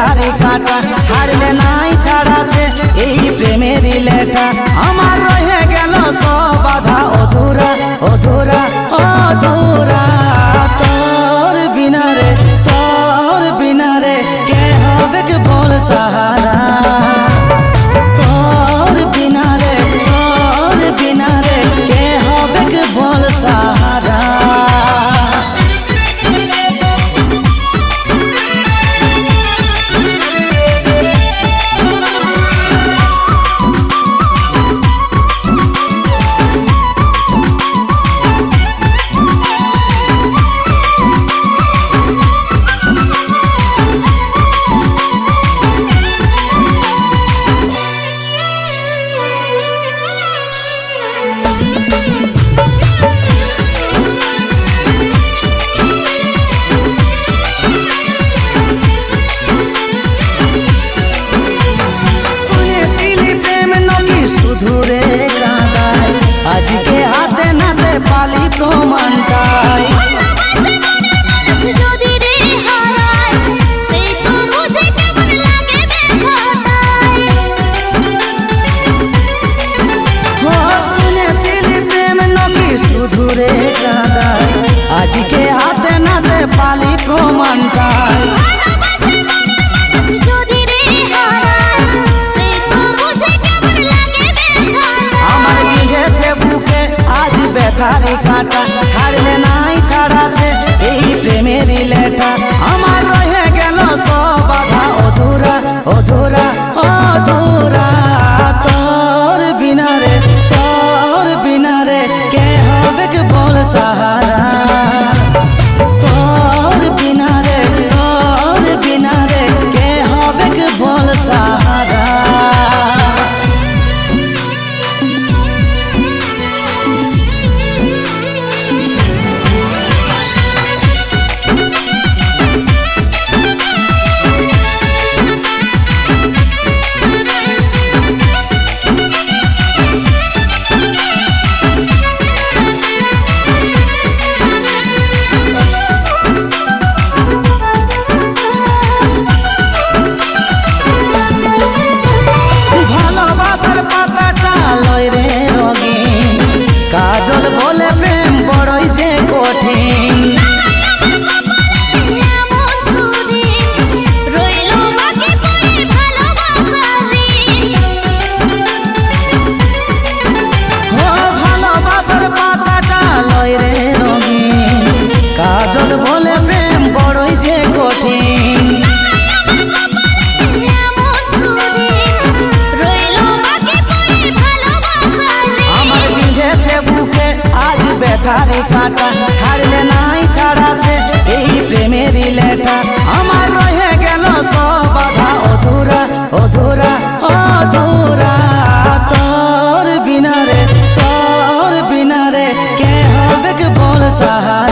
ব্যথারি কাটা ছাড়লে নাই ছাড়াছে এই প্রেমের লেটা আমার রয়ে গেল সব বাধা অধুরা অধুরা অধুরা তোর বিনা রে কে হবে কে বল সাহারা তোর বিনা রে কে হবে কে বল সাহারা ধুরে কাঁদায় আজকে হাতে নাতে পালি প্রমাণটাই যদি রে হারায় সেই তো বুঝে কেমন লাগে ব্যথাটাই ও শুনেছিলি প্রেম নাকি শুধু রে কাঁদায় আজকে হাতে নাতে পালি প্রমাণটাই ব্যথারি কাটা ছাড়লে নাই ছাড়াছে এই প্রেমের লেটা আমার রয়ে গেল সব বাধা অধুরা অধুরা অধুরা তোর বিনা রে কে হবে কে বল সাহারা তোর বিনা রে কে হবে কে বল সাহারা কাজল বলে প্রেম বড়ই যে কঠিন ভালোবাসার পাতাটা লয় রে রঙিন কাজল বলে প্রেম বড়ই যে কঠিন ব্যথারি কাটা ছাড়লে নাই ছাড়াছে এই প্রেমের লেটা আমার রয়ে গেল সব বাধা অধুরা অধুরা অধুরা তোর বিনা রে কে হবে কে বল সাহারা।